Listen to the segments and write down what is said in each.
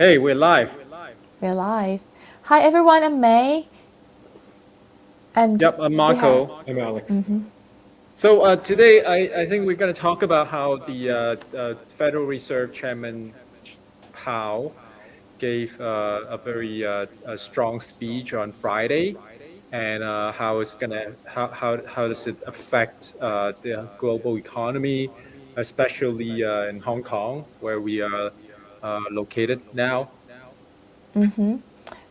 Hey, we're live. We're live. Hi everyone, I'm May, and Yep, I'm we have. Marco. I'm Alex. So today, I think we're going to talk about how the Federal Reserve Chairman Powell gave a very a strong speech on Friday, and how it's gonna how does it affect the global economy, especially in Hong Kong, where we are located now.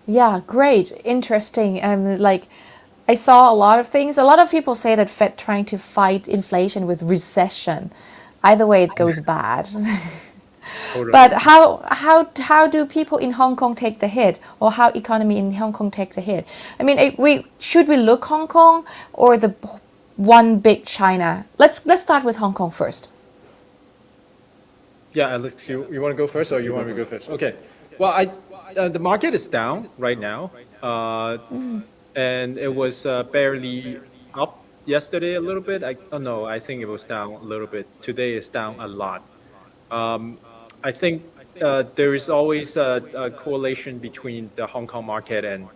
Yeah, great, interesting. I saw a lot of things. A lot of people say that Fed trying to fight inflation with recession. Either way, it goes bad. But Totally. how do people in Hong Kong take the hit, or how economy in Hong Kong take the hit? I mean, we look Hong Kong or the one big China? Let's start with Hong Kong first. Yeah, Alex, you want to go first or you want me to go first? Okay. Well, the market is down right now, and it was barely up yesterday a little bit. I don't know. I think it was down a little bit. Today it's down a lot. Um, I think there is always a correlation between the Hong Kong market and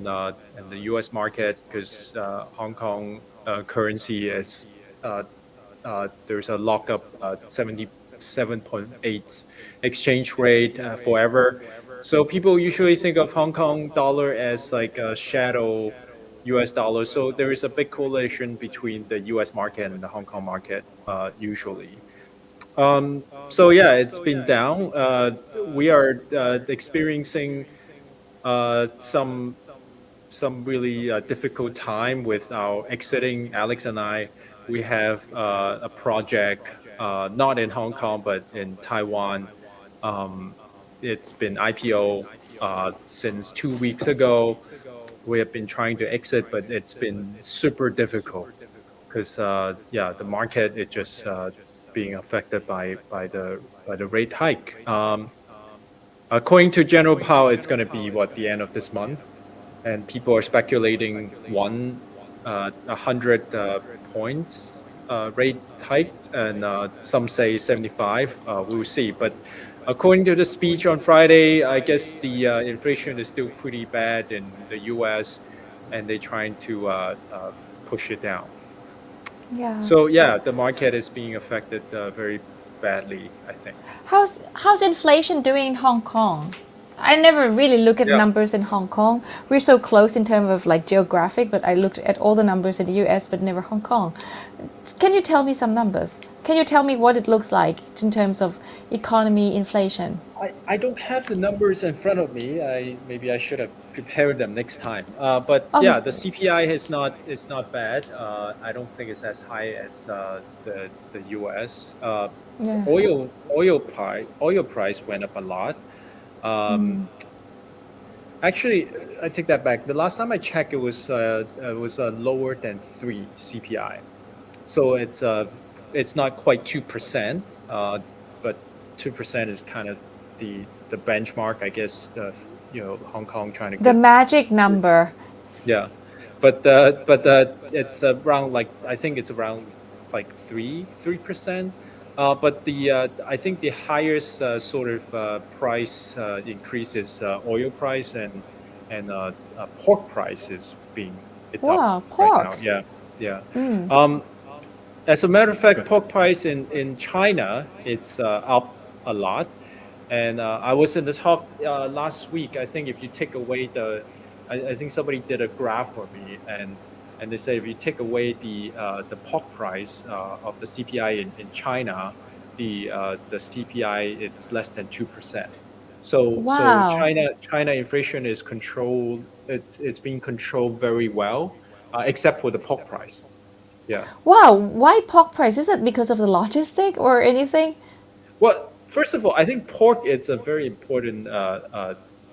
the U.S. market because Hong Kong currency is there's a lockup 77.8 exchange rate forever. So people usually think of Hong Kong dollar as like a shadow US dollar. So there is a big correlation between the US market and the Hong Kong market usually. So yeah, it's been down. We are experiencing some really difficult time with our exiting. Alex and I, we have a project not in Hong Kong but in Taiwan. Um, it's been IPO since 2 weeks ago. We have been trying to exit, but it's been super difficult because yeah, the market is just being affected by the rate hike. According to General Powell, it's going to be what the end of this month, and people are speculating 100 points rate hiked, and some say 75. We'll see. But according to the speech on Friday, I guess the inflation is still pretty bad in the U.S., and they're trying to push it down. Yeah. So yeah, the market is being affected very badly, I think. How's inflation doing in Hong Kong? I never really look at Yeah. numbers in Hong Kong. We're so close in terms of like geographic, but I looked at all the numbers in the US, but never Hong Kong. Can you tell me some numbers? Can you tell me what it looks like in terms of economy, inflation? I don't have the numbers in front of me. Maybe I should have prepared them next time. But Oh, yeah, the CPI is not bad. I don't think it's as high as the US. yeah. Oil price went up a lot. Um, Actually, I take that back. The last time I checked, it was lower than 3 CPI. So it's not quite 2%, but 2% is kind of the benchmark, I guess. Hong Kong trying to The get, magic number. yeah, but it's around like I think it's around like 3%. But the I think the highest sort of price increase is oil price and pork price is being it's up Wow, right now. pork. Yeah, yeah. Um, as a matter of fact, pork price in China it's up a lot. And I was in the talk last week. I think if you take away I think somebody did a graph for me, and they say if you take away the pork price of the CPI in China, the CPI it's less than 2%. So Wow. China inflation is controlled. It's being controlled very well, except for the pork price. Yeah. Wow, why pork price? Is it because of the logistic or anything? Well, first of all, I think pork is a very important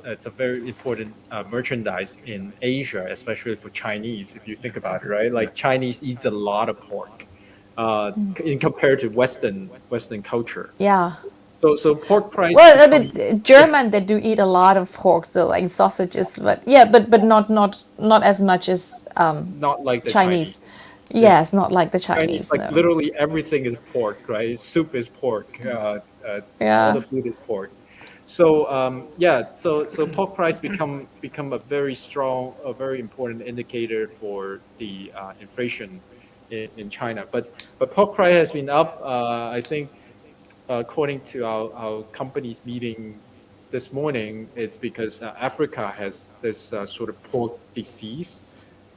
it's a very important merchandise in Asia, especially for Chinese. If you think about it, right? Like Chinese eats a lot of pork, in compared to Western culture. Yeah. So pork price Well, I become mean, yeah, German they do eat a lot of pork, so like sausages, but yeah, but not as much as not like the Chinese. Chinese. The Yes, not like the Chinese, Chinese. like No. literally everything is pork, right? Soup is pork. All Yeah. the food is pork. So yeah, so pork price become a very important indicator for the inflation in China. But pork price has been up. I think according to our company's meeting this morning, it's because Africa has this sort of pork disease.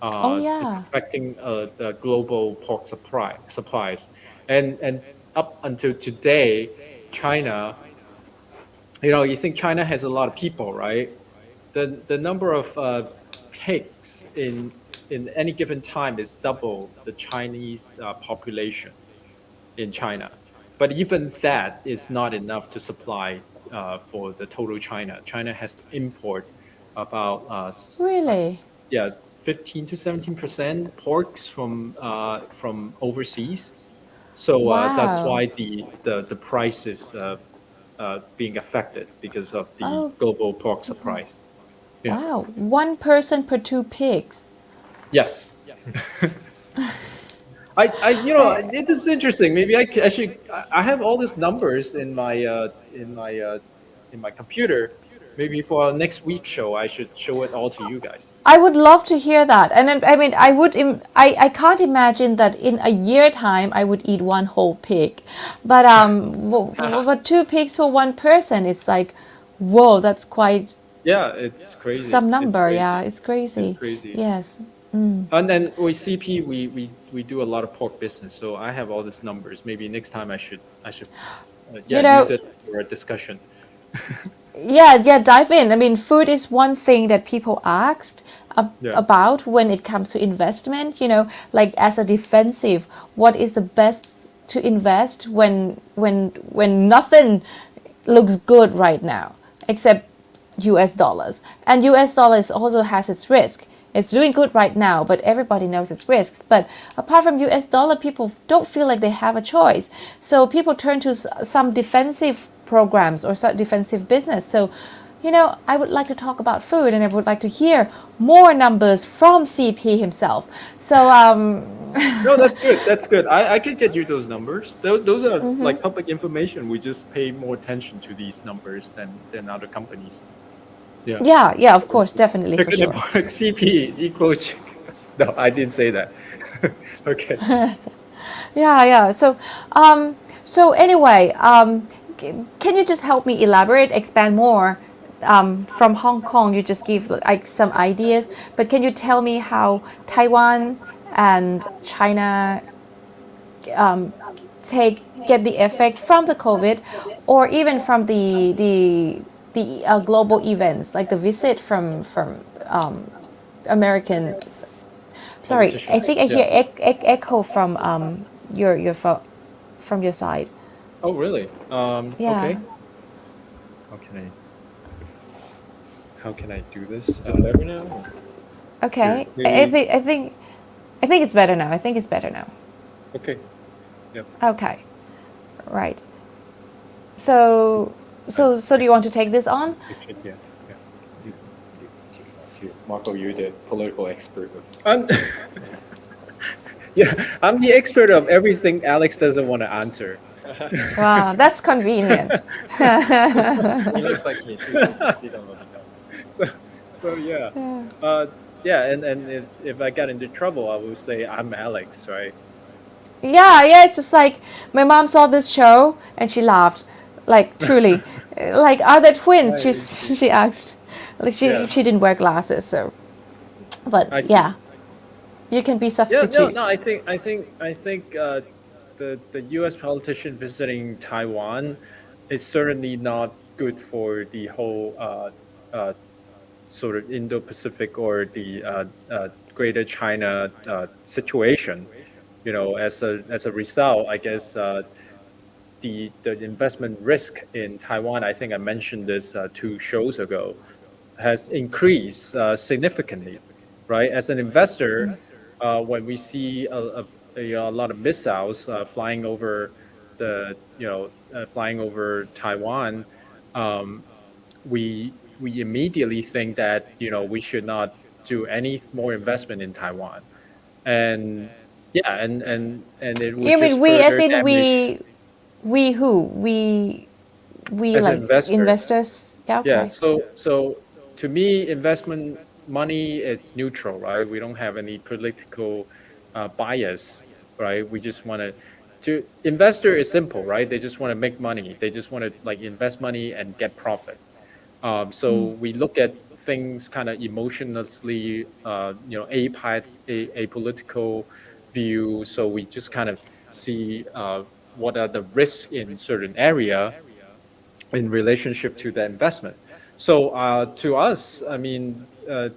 Oh It's yeah. affecting the global pork supplies, and up until today, China. You think China has a lot of people, right? The number of pigs in any given time is double the Chinese population in China. But even that is not enough to supply for the total China. China has to import about Really? yeah 15 to 17% porks from overseas. So that's Wow. why the price is being affected because of the Oh global pork supplies. Yeah. wow. One person per two pigs. Yes. I, It is interesting. Maybe I should. I have all these numbers in my computer. Maybe for our next week show, I should show it all to you guys. I would love to hear that. And then, I mean, I can't imagine that in a year time I would eat one whole pig. But but two pigs for one person, it's like, whoa, that's quite Yeah, it's crazy. some It's number. Yeah, crazy. it's It's crazy. crazy. Yes. And then with CP, we do a lot of pork business, so I have all these numbers. Maybe next time I should You yeah use know, it for a discussion. yeah, dive in. I mean, food is one thing that people asked Yeah. about when it comes to investment. Like as a defensive, what is the best to invest when nothing looks good right now except US dollars. And US dollars also has its risk. It's doing good right now, but everybody knows its risks. But apart from US dollar, people don't feel like they have a choice. So people turn to some defensive programs or some defensive business. So, I would like to talk about food and I would like to hear more numbers from CP himself. So, No, that's good. That's good. I can get you those numbers. Those are like public information. We just pay more attention to these numbers than other companies. Yeah. yeah, of course, definitely, for Chicken and sure. pork CP equals chicken. No, I didn't say that. Okay. Yeah. So anyway, can you just help me elaborate, expand more? From Hong Kong, you just give like some ideas, but can you tell me how Taiwan and China get the effect from the COVID, or even from the global events like the visit from American. Sorry, I Politicians. think I Yeah. hear echo from from your side. Oh, really? Yeah. Okay. How can I how can I do this? Is it better now? Here, Okay. maybe. I think it's better now. I think it's better now. Okay. Yep. Okay. Right. So so do you want to take this on? It should, yeah. Yeah. Marco, you're the political expert of. Yeah, I'm the expert of everything Alex doesn't want to answer. Wow, that's convenient. He looks like me too. Just you don't really know. so, so yeah, uh, yeah, and if I got into trouble, I would say I'm Alex, right? Yeah, it's just like my mom saw this show and she laughed. Like truly. Like are they twins? I see. She asked. Like Yeah, she didn't wear glasses, so but I see. yeah, you can be Yeah, no, substitute. no. I think the U.S. politician visiting Taiwan is certainly not good for the whole uh, sort of Indo-Pacific or the Greater China situation. As a result, I guess the investment risk in Taiwan, I think I mentioned this 2 shows ago, has increased significantly, right? As an investor, when we see a lot of missiles flying over Taiwan, um, we immediately think that we should not do any more investment in Taiwan, and yeah, and it would You just mean we as further in damage. we who? We we As an like investor, investors? Yeah, yeah. okay. So to me, investment money it's neutral, right? We don't have any political bias, right? We just want to investor is simple, right? They just want to make money. They just want to like invest money and get profit. So we look at things kind of emotionlessly, a political view. So we just kind of see what are the risks in certain area in relationship to the investment. So to us, I mean,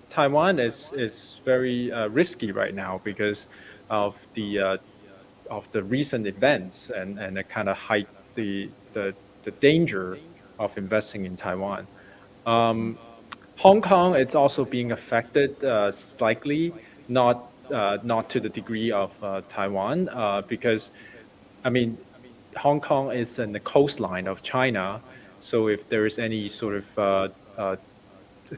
Taiwan is very risky right now because of the recent events and it kind of hide the danger of investing in Taiwan. Um, Hong Kong, it's also being affected slightly, not to the degree of Taiwan, because I mean, Hong Kong is in the coastline of China, so if there is any sort of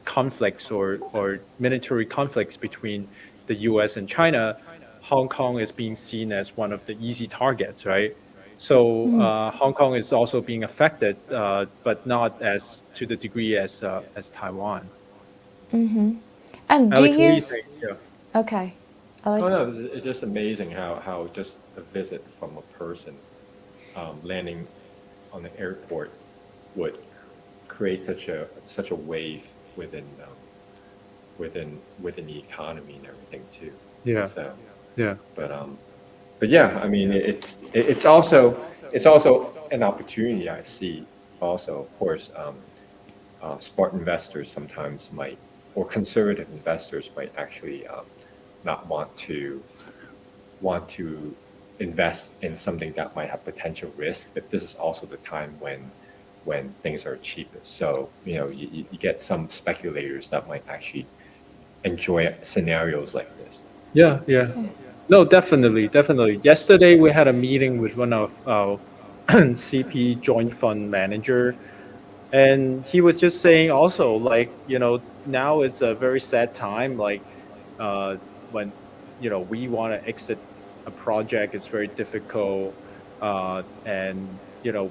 conflicts or military conflicts between the U.S. and China, Hong Kong is being seen as one of the easy targets, right? So Hong Kong is also being affected, but not as to the degree as Taiwan. And do Alex, what do you you think? Yeah. okay, Oh Alex? no, it's just amazing how just a visit from a person landing on the airport would create such a wave within within the economy and everything too. Yeah. So, Yeah. but but yeah, I mean, it's also an opportunity I see. Also, of course, smart investors sometimes might, or conservative investors might actually not want to invest in something that might have potential risk. But this is also the time when things are cheapest. So you get some speculators that might actually enjoy scenarios like this. Yeah. Yeah. No, definitely, definitely. Yesterday we had a meeting with one of our CP joint fund manager, and he was just saying also like now it's a very sad time like when we want to exit a project, it's very difficult, and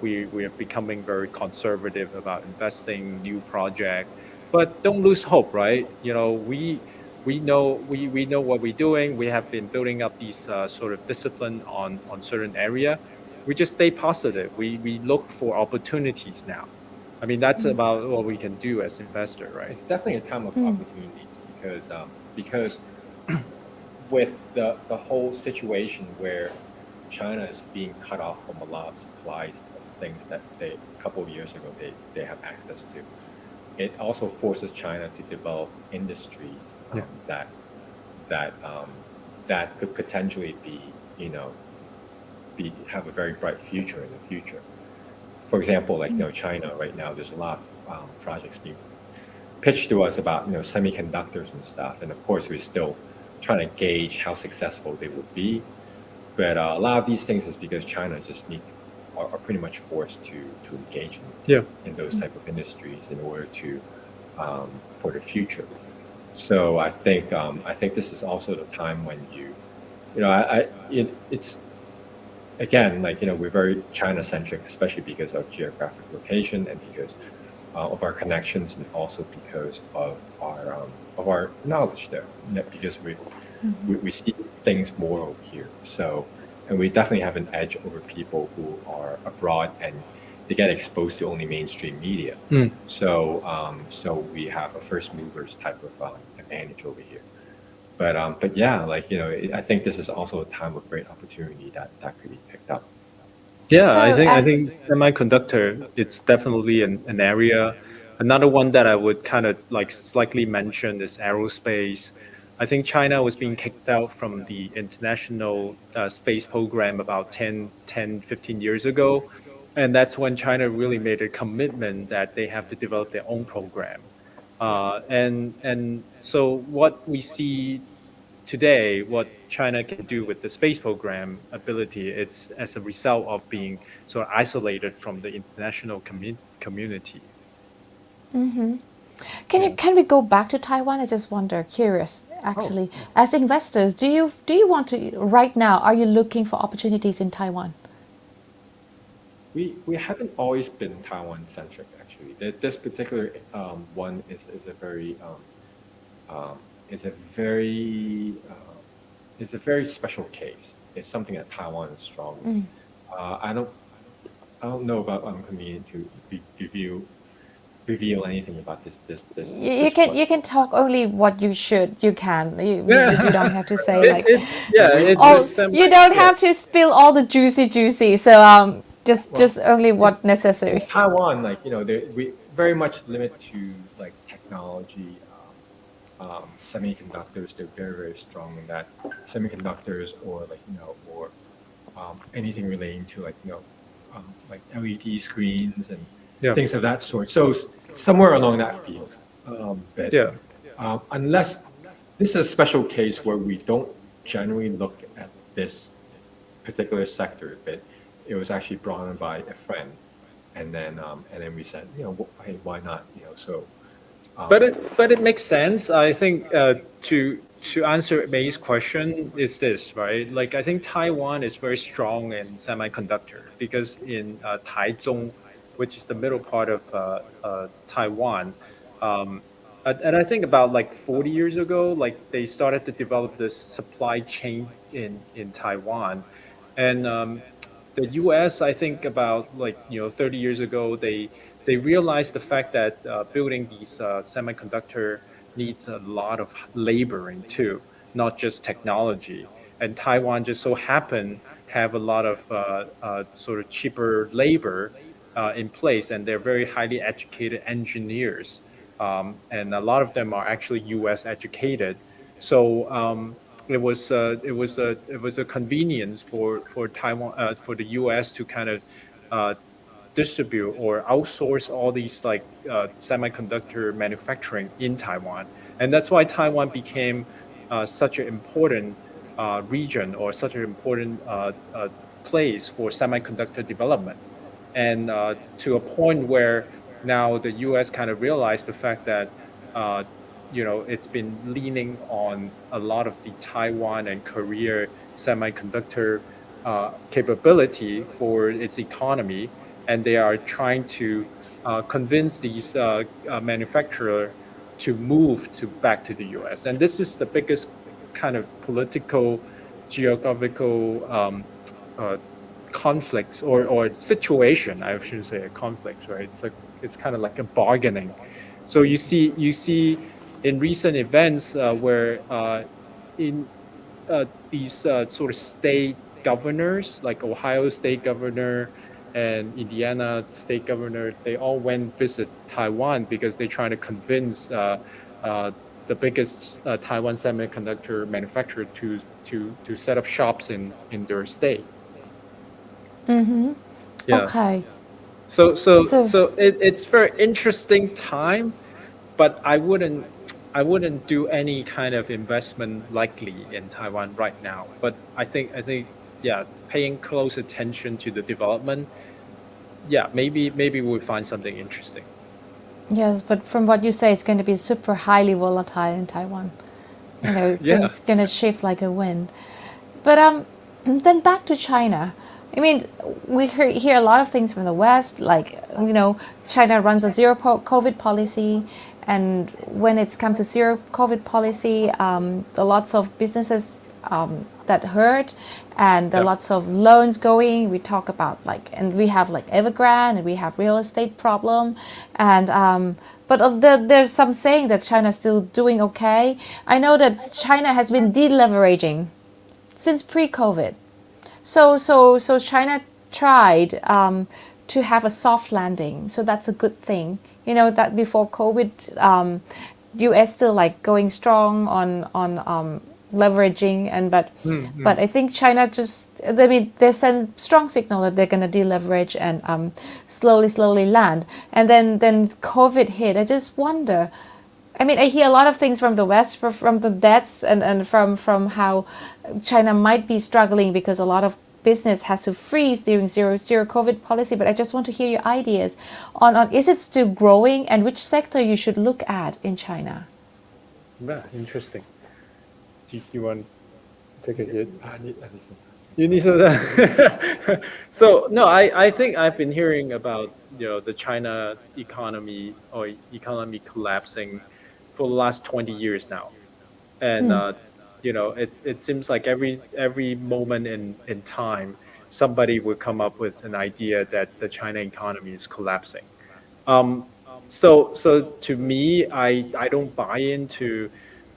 we are becoming very conservative about investing new project, but don't lose hope, right? We know what we're doing. We have been building up these sort of discipline on certain area. We just stay positive. We look for opportunities now. I mean, that's about what we can do as investor, right? It's definitely a time of opportunities because with the whole situation where China is being cut off from a lot of supplies of things that they a couple of years ago they have access to. It also forces China to develop industries Yeah. that that could potentially be have a very bright future in the future. For example, like China right now, there's a lot of projects being pitched to us about semiconductors and stuff, and of course we're still trying to gauge how successful they would be. But a lot of these things is because China just are pretty much forced to engage Yeah. in those type of industries in order to for the future. So I think this is also the time when it's again, like we're very China centric, especially because of geographic location and because of our connections, and also because of our knowledge there. Because we see things more over here. So, and we definitely have an edge over people who are abroad and they get exposed to only mainstream media. Mm. So we have a first movers type of advantage over here. But yeah, like I think this is also a time of great opportunity that could be picked up. Yeah, I So think I as think semiconductor it's definitely an area. Another one that I would kind of like slightly mention is aerospace. I think China was being kicked out from the international space program about 15 years ago. And that's when China really made a commitment that they have to develop their own program. And so what we see today, what China can do with the space program ability, it's as a result of being sort of isolated from the international community. Yeah. can we go back to Taiwan? I just wonder, curious Oh, actually. As investors, do you want to right now? Are you looking for opportunities in Taiwan? we haven't always been Taiwan centric. Actually, this particular one is a very is a very is a very special case. It's something that Taiwan is strong in. I don't know if I'm convenient to reveal anything about You this can one. you can talk only what you can. You don't have to say it, like, it yeah, We it's a oh, semi. you don't Yeah, have to spill all the juicy. So well just only in what necessary. Taiwan, like we very much limit to like technology, semiconductors. They're very strong in that semiconductors or like or anything relating to like LED screens and yeah, things of that sort. So somewhere along that field, but yeah. unless this is a special case where we don't generally look at this particular sector, but it was actually brought on by a friend, and then we said, hey, why not? So But um, it makes sense. I think to answer May's question is this, right? Like I think Taiwan is very strong in semiconductor because in Taichung, which is the middle part of Taiwan, um, and I think about like 40 years ago, like they started to develop this supply chain in Taiwan, and the U.S. I think about like 30 years ago they realized the fact that building these semiconductor needs a lot of laboring too, not just technology. And Taiwan just so happened have a lot of sort of cheaper labor in place, and they're very highly educated engineers, and a lot of them are actually U.S. educated. So it was a convenience for Taiwan for the U.S. to kind of uh, distribute or outsource all these like semiconductor manufacturing in Taiwan, and that's why Taiwan became such an important region or such an important place for semiconductor development, and to a point where now the U.S. kind of realized the fact that uh, it's been leaning on a lot of the Taiwan and Korea semiconductor capability for its economy, and they are trying to convince these manufacturer to move to back to the U.S. And this is the biggest kind of political, geographical uh, conflicts or situation. I shouldn't say a conflict, right? It's kind of like a bargaining. So you see in recent events where in these sort of state governors, like Ohio state governor and Indiana state governor, they all went visit Taiwan because they're trying to convince uh, the biggest Taiwan semiconductor manufacturer to set up shops in their state. Yeah. Okay. So It's very interesting time, but I wouldn't do any kind of investment likely in Taiwan right now. But I think yeah, paying close attention to the development, yeah, maybe we'll find something interesting. yes, but from what you say, it's going to be super highly volatile in Taiwan. Yeah, Things gonna shift like a wind. But then back to China. I mean, we hear a lot of things from the West, like China runs a zero COVID policy, and when it's come to zero COVID policy, the lots of businesses that hurt, and there are yeah. lots of loans going. We talk about like, and we have like Evergrande, and we have real estate problem, and but there's some saying that China's still doing okay. I know that China has been deleveraging since pre-COVID. So China tried to have a soft landing. So that's a good thing. That before COVID, U.S. still like going strong on leveraging, and but I think China just, I mean, they send strong signal that they're going to deleverage and slowly land, and then COVID hit. I just wonder. I mean, I hear a lot of things from the West, from the debts, and from how China might be struggling because a lot of business has to freeze during zero COVID policy. But I just want to hear your ideas on is it still growing, and which sector you should look at in China. Yeah, interesting. Do you want to take a hit? I listen. You need some. So no, I think I've been hearing about the China economy or economy collapsing for the last 20 years now, and it seems like every moment in time somebody would come up with an idea that the China economy is collapsing. Um, so to me, I don't buy into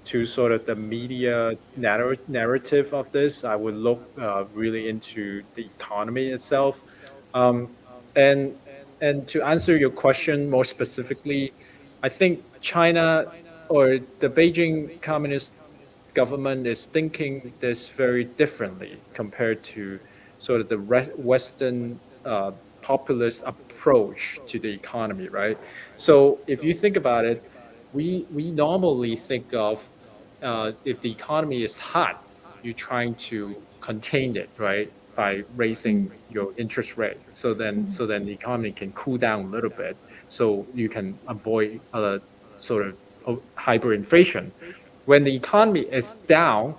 to sort of the media narrative of this. I would look really into the economy itself. Um, and and to answer your question more specifically, I think China or the Beijing Communist government is thinking this very differently compared to sort of the Western populist approach to the economy, right? So if you think about it, we normally think of if the economy is hot, you're trying to contain it, right? By raising your interest rate, so then the economy can cool down a little bit, so you can avoid sort of hyperinflation. When the economy is down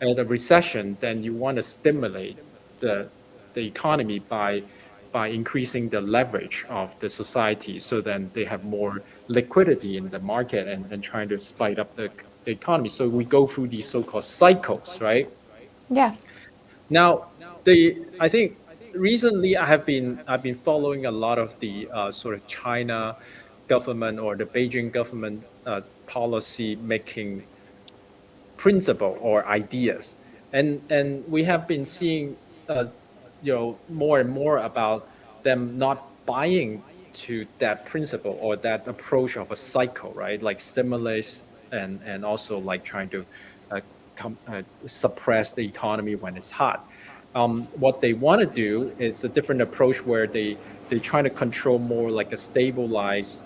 at a recession, then you want to stimulate the economy by increasing the leverage of the society, so then they have more liquidity in the market and trying to spike up the economy. So we go through these so-called cycles, right? Yeah. Now, I think recently I've been following a lot of the sort of China government or the Beijing government policy making principle or ideas, and we have been seeing more and more about them not buying to that principle or that approach of a cycle, right? Like stimulus and also like trying to uh, suppress the economy when it's hot. What they want to do is a different approach where they try to control more like a stabilized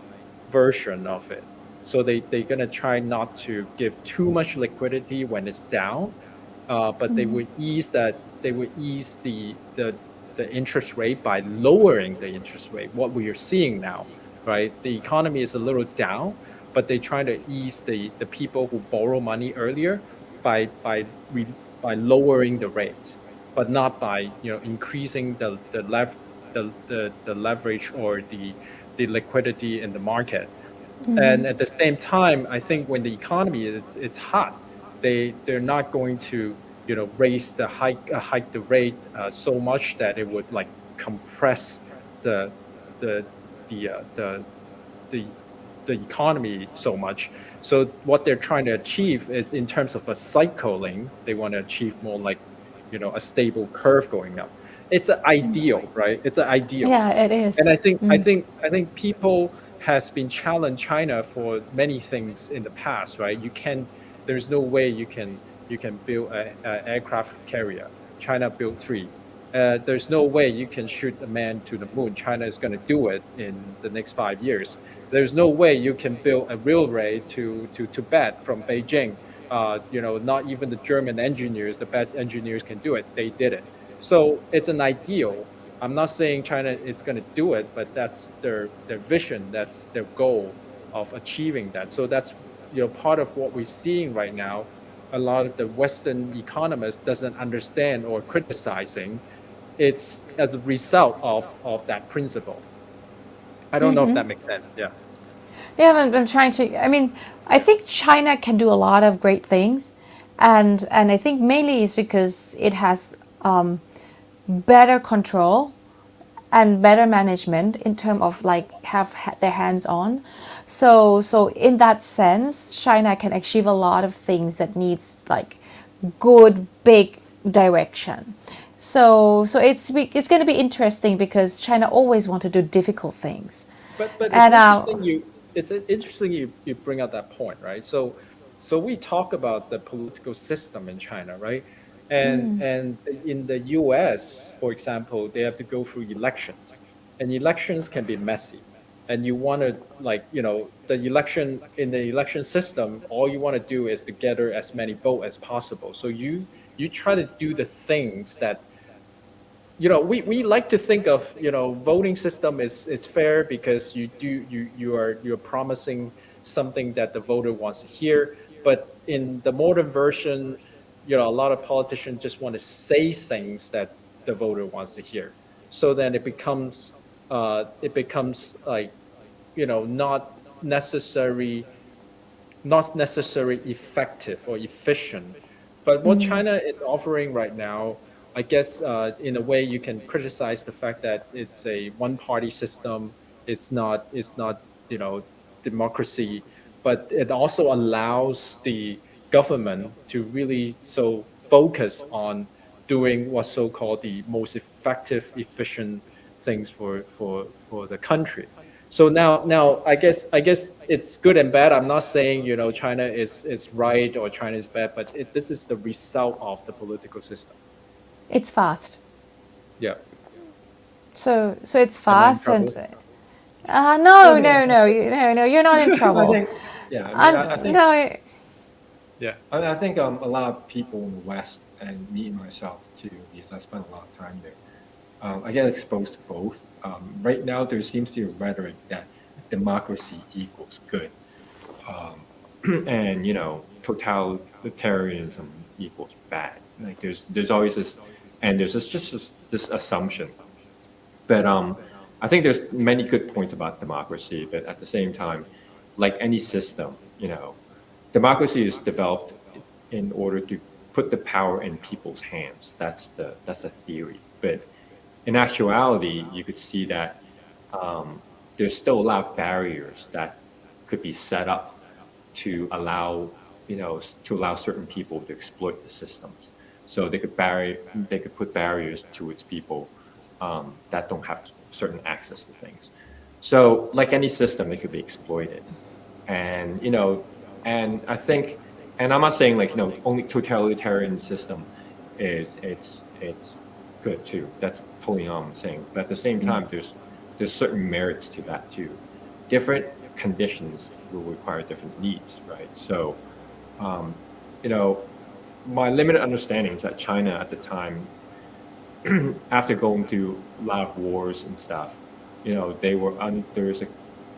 version of it. So they're gonna try not to give too much liquidity when it's down, but they would ease the interest rate by lowering the interest rate. What we are seeing now, right? The economy is a little down, but they try to ease the people who borrow money earlier by lowering the rates, but not by increasing the leverage or the liquidity in the market. And at the same time, I think when the economy is it's hot, they're not going to raise hike the rate so much that it would like compress the the the uh, the the the economy so much. So what they're trying to achieve is in terms of a cycling, they want to achieve more like a stable curve going up. It's an ideal, right? It's an ideal. Yeah, it And is. I think people has been challenged China for many things in the past, right? There's no way you can build a aircraft carrier. China built three. There's no way you can shoot a man to the moon. China is going to do it in the next 5 years. There's no way you can build a railway to Tibet from Beijing. Not even the German engineers, the best engineers, can do it. They did it. So it's an ideal. I'm not saying China is going to do it, but that's their vision. That's their goal of achieving that. So that's part of what we're seeing right now. A lot of the Western economists doesn't understand or criticizing. It's as a result of that principle. I don't know if that makes sense. Yeah. Yeah, I'm trying to. I mean, I think China can do a lot of great things, and I think mainly it's because it has better control and better management in terms of like have their hands on. So in that sense, China can achieve a lot of things that needs like good big direction. So it's going to be interesting because China always want to do difficult things, But and it's interesting you bring up that point, right? So we talk about the political system in China, right? And in the US, for example, they have to go through elections, and elections can be messy. And you want to like the election in the election system, all you want to do is to gather as many votes as possible. So you try to do the things that we like to think of voting system is fair because you're promising something that the voter wants to hear. But in the modern version, a lot of politicians just want to say things that the voter wants to hear. So then it becomes like, not necessary not necessarily effective or efficient. But what China is offering right now, I guess, in a way, you can criticize the fact that it's a one-party system. It's not democracy, but it also allows the government to really so focus on doing what's so-called the most effective, efficient things for the country. So now I guess it's good and bad. I'm not saying China is right or China is bad, but this is the result of the political system. It's fast. Yeah. So it's Am I in fast and trouble? I no, think, no, no, no, you're not in I trouble. think, yeah. I mean, I think, No, Yeah. I think a lot of people in the West, and me myself too, because I spent a lot of time there. I get exposed to both. Right now, there seems to be a rhetoric that democracy equals good, um, and totalitarianism equals bad. Like there's always this, and there's this assumption. But I think there's many good points about democracy. But at the same time, like any system, democracy is developed in order to put the power in people's hands. That's the theory. But in actuality, you could see that there's still a lot of barriers that could be set up to allow certain people to exploit the systems. So they could put barriers towards people that don't have certain access to things. So like any system, it could be exploited, and I think, and I'm not saying like only totalitarian system is it's good too. That's totally not what I'm saying. But at the same time, there's certain merits to that too. Different conditions will require different needs, right? So, um, you know, my limited understanding is that China at the time, after going through a lot of wars and stuff, there was a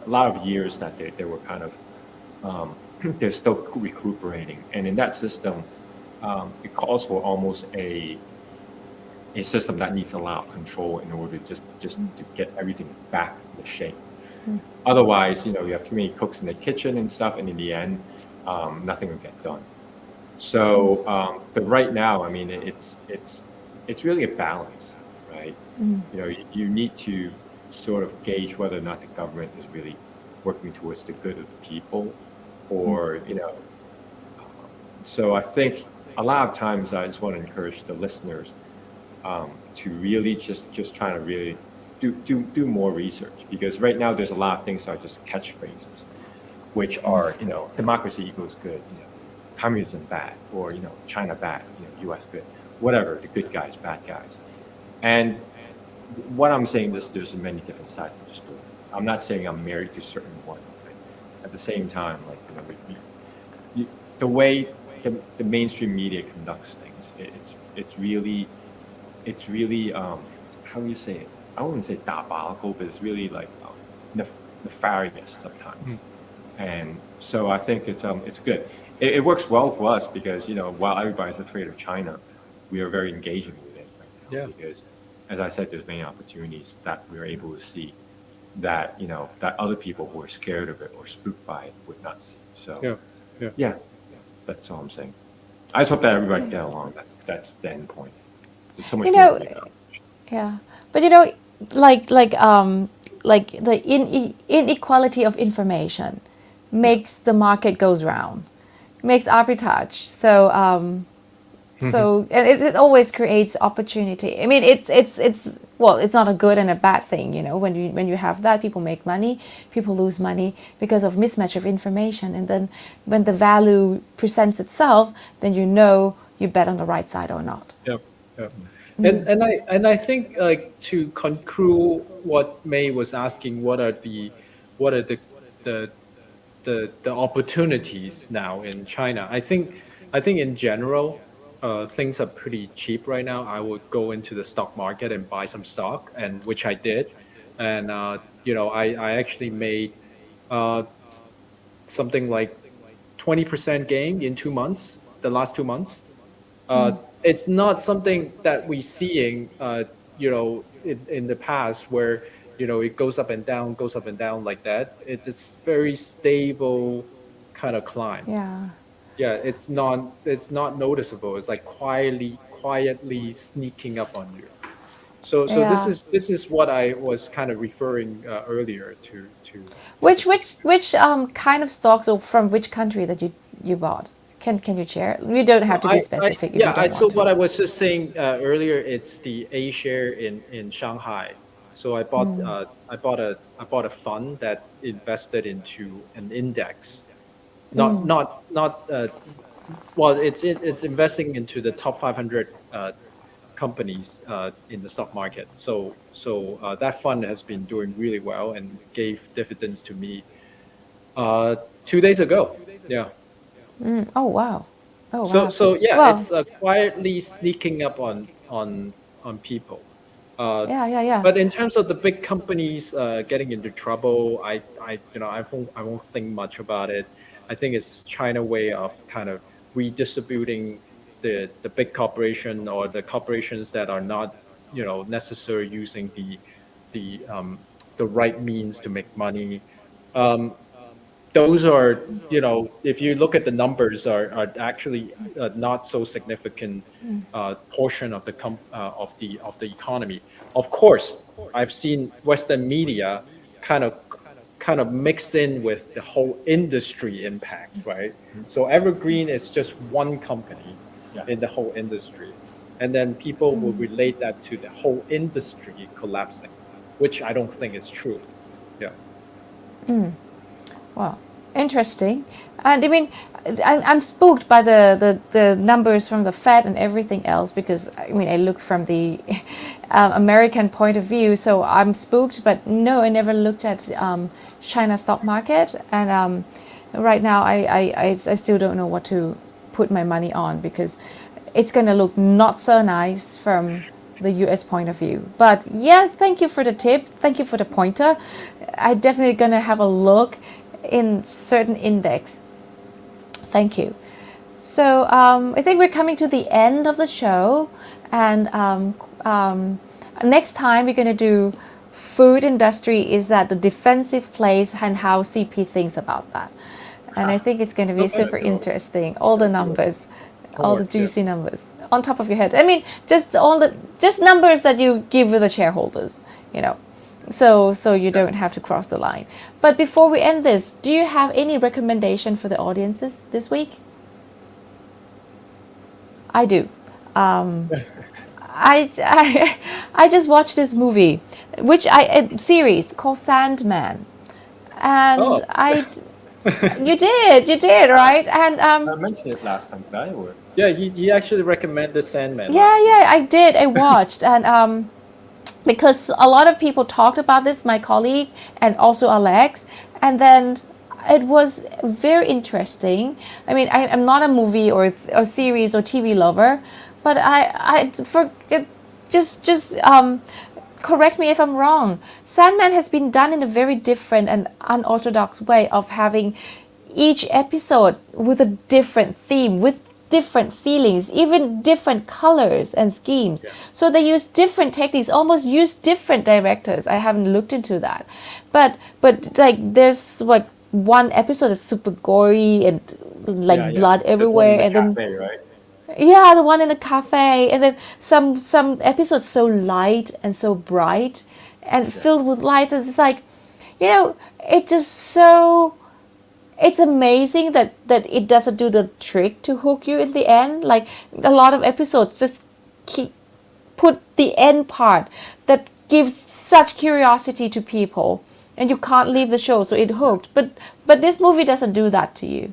lot of years that they were kind of they're still recuperating, and in that system, it calls for almost a system that needs a lot of control in order just to get everything back into shape. Otherwise, you have too many cooks in the kitchen and stuff, and in the end, nothing will get done. So, but right now, I mean, it's really a balance, right? You need to sort of gauge whether or not the government is really working towards the good of the people, or So I think a lot of times I just want to encourage the listeners to really just trying to really do more research, because right now there's a lot of things that are just catchphrases, which are democracy equals good, communism bad, or China bad, U.S. good, whatever, the good guys, bad guys, and what I'm saying is there's many different sides of the story. I'm not saying I'm married to certain one, but at the same time, like the way the mainstream media conducts things, it's really how do you say it? I wouldn't say diabolical, but it's really like nefarious sometimes. And so I think it's good. It works well for us because while everybody's afraid of China, we are very engaging with it right now Yeah. because, as I said, there's many opportunities that we're able to see that that other people who are scared of it or spooked by it would not see. So Yeah. Yeah. yeah, that's all I'm saying. I just hope that everybody get along. That's the end point. There's so much you more to know, be accomplished. yeah, but like the inequality of information Yeah. makes the market goes round, makes arbitrage. So and it always creates opportunity. I mean, it's well, it's not a good and a bad thing, when you have that, people make money, people lose money because of mismatch of information, and then when the value presents itself, then you bet on the right side or not. Yeah. Yeah. And I think, like, to conclude what May was asking, what are the the opportunities now in China? I think in general, things are pretty cheap right now. I would go into the stock market and buy some stock, and which I did, and I actually made uh, something like 20% gain in 2 months, the last 2 months. It's not something that we seeing, in the past where, it goes up and down, goes up and down like that. It's very stable kind of climb. Yeah. Yeah, it's not noticeable. It's like quietly sneaking up on you. So this Yeah. is this is what I was kind of referring earlier to Which this which idea. which kind of stocks or from which country that you bought? Can you share? You don't No, have to be specific if you yeah, don't so want to. what I was just saying earlier, it's the A share in Shanghai. So I bought a fund that invested into an index, not well, it's investing into the top 500 companies in the stock market. So that fund has been doing really well and gave dividends to me 2 days ago. Yeah. Oh wow. Oh So wow. so yeah, Well, it's quietly sneaking up on people. Uh, yeah, yeah, yeah. but in terms of the big companies getting into trouble, I won't think much about it. I think it's China way of kind of redistributing the big corporation or the corporations that are not necessarily using the right means to make money. Um, those are, if you look at the numbers, are actually not so significant portion of the economy. Of course, I've seen Western media kind of mix in with the whole industry impact, right? So Evergreen is just one company Yeah. in the whole industry, and then people will relate that to the whole industry collapsing, which I don't think is true. Yeah. Wow, interesting. And I mean, I'm spooked by the numbers from the Fed and everything else because I mean I look from the American point of view, so I'm spooked. But no, I never looked at China stock market, and right now I still don't know what to put my money on because it's gonna look not so nice from the US point of view. But yeah, thank you for the tip. Thank you for the pointer. I definitely gonna have a look in certain index. Thank you. So I think we're coming to the end of the show, and next time we're gonna do food industry is at the defensive place and how CP thinks about that. And I think it's going to be Okay. super interesting. All the numbers, all the Homework. Yeah. juicy numbers on top of your head. I mean, just numbers that you give the shareholders, you know, so you don't have to cross the line. But before we end this, do you have any recommendation for the audiences this week? I do. I just watched this movie, which a series called Sandman, and Oh, you did right, and I mentioned it last time, did I? Or yeah. He actually recommended Sandman yeah, last time. yeah, I did. I watched, and because a lot of people talked about this, my colleague and also Alex, and then it was very interesting. I mean, I'm not a movie or series or TV lover, but I forget just correct me if I'm wrong. Sandman has been done in a very different and unorthodox way of having each episode with a different theme, with different feelings, even different colors and schemes. Yeah. So they use different techniques, almost use different directors. I haven't looked into that. But like there's like one episode that's super gory and yeah, like yeah. blood The one in everywhere, the and then cafe, right? yeah, the one in the cafe, and then some episodes so light and so bright and Yeah. filled with lights. It's like, you know, it just so it's amazing that it doesn't do the trick to hook you in the end. Like a lot of episodes just keep put the end part that gives such curiosity to people, and you can't leave the show, so it hooked. But this movie doesn't do that to you,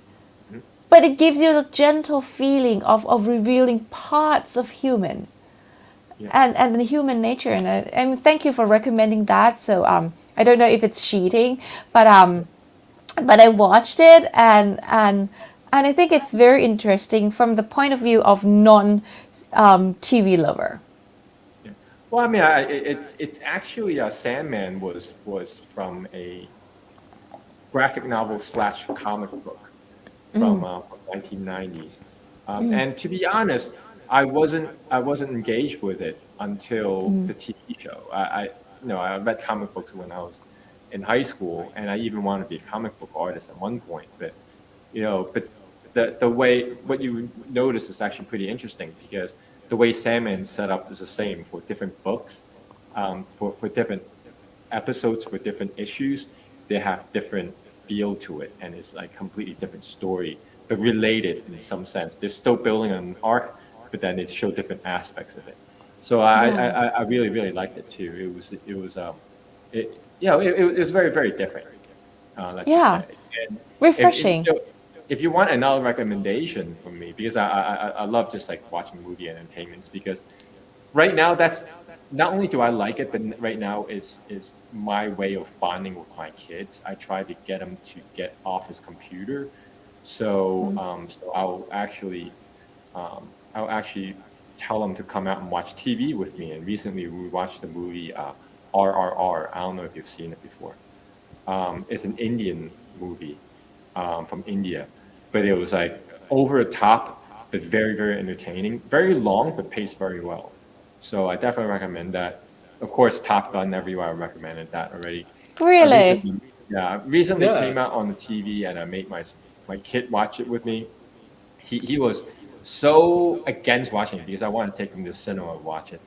Mhm. but it gives you the gentle feeling of revealing parts of humans Yeah. and the human nature in it. And thank you for recommending that. So I don't know if it's cheating, but I watched it, and I think it's very interesting from the point of view of non TV lover. Yeah. Well, I mean, it's actually Sandman was from a graphic novel slash comic book from 1990s. And to be honest, I wasn't engaged with it until the TV show. I read comic books when I was in high school, and I even wanted to be a comic book artist at one point. But the way what you notice is actually pretty interesting because the way Sandman's set up is the same for different books, for different episodes, for different issues. They have different feel to it, and it's like completely different story, but related in some sense. They're still building an arc, but then they show different aspects of it. So Yeah. I really really liked it too. It was very very different. Let's just Yeah. say. And Refreshing. if you want another recommendation from me, because I love just like watching movie entertainments, because right now that's not only do I like it, but right now is my way of bonding with my kids. I try to get him to get off his computer, so I'll actually tell him to come out and watch TV with me. And recently we watched the movie RRR. I don't know if you've seen it before. It's an Indian movie from India, but it was like over the top, but very, very entertaining. Very long, but paced very well. So I definitely recommend that. Of course, Top Gun everywhere. I recommended that already. I Really? recently, yeah, recently Yeah. came out on the TV, and I made my kid watch it with me. He was so against watching it because I wanted to take him to the cinema and watch it.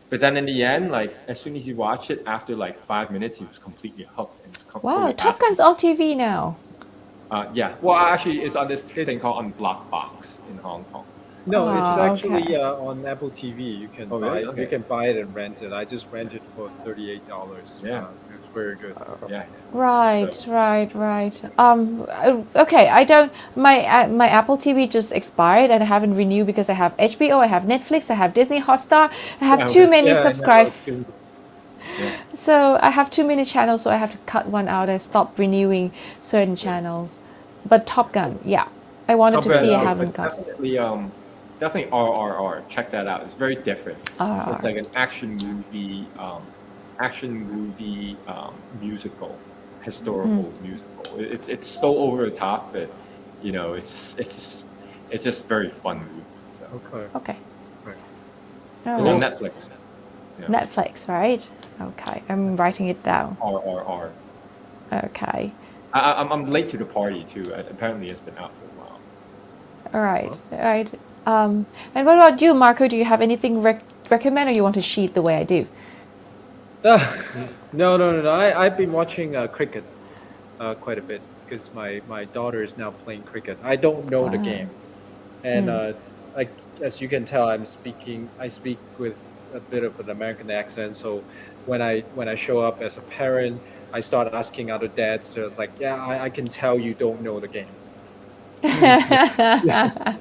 But then in the end, like as soon as he watched it, after like 5 minutes, he was completely hooked and was Wow, fully Top asking. Gun's on TV now. Yeah, well, actually, it's on this thing called Unblock Box in Hong Kong. No, it's Oh, actually okay. on Apple TV. Oh, really? You Okay. can buy it and rent it. I just rented for $38. Yeah, It's very good. yeah. Right, So right, right. Okay, I don't. My Apple TV just expired, and I haven't renewed because I have HBO, I have Netflix, I have Disney Hotstar. I have yeah, too okay. many Yeah, no, subscribe. it's good. Yeah. So I have too many channels, so I have to cut one out and stop renewing certain Yeah. channels. But Top Gun, yeah, I wanted Top to Gun, see. I but haven't got it. definitely RRR. Check that out. It's very different. It's RR. like an action movie musical, historical musical. It's so over the top, but it's just very fun movie. So Okay. Okay. Right. it's on Alright. Netflix. Yeah. Netflix, right? Okay, I'm writing it down. RRR. Okay. I'm late to the party too. Apparently, it's been out for a while. All right. All right. And what about you, Marco? Do you have anything recommend, or you want to cheat the way I do? No. I've been watching cricket quite a bit because my daughter is now playing cricket. I don't know the Wow. game, and like as you can tell, I speak with a bit of an American accent. So when I show up as a parent, I start asking other dads. So it's like, yeah, I can tell you don't know the game. Yeah.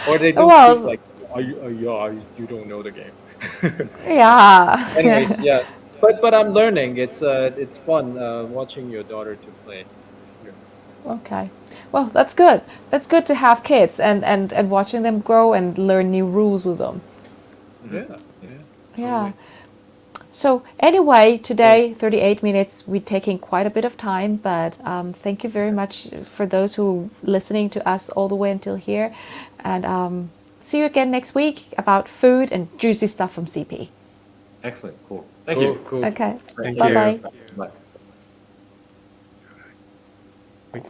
Or they don't speak Well, like, you don't know the game. yeah. Anyways, yeah, but I'm learning. It's fun watching your daughter to play. Yeah. Okay. Well, that's good. That's good to have kids and watching them grow and learn new rules with them. Mhm. Yeah. Yeah. Totally. So anyway, today 38 minutes. We're taking quite a bit of time, but thank you very much for those who are listening to us all the way until here, and see you again next week about food and juicy stuff from CP. Excellent. Cool. Thank you. Cool. Okay. Thank Bye you. bye. Bye. Wait.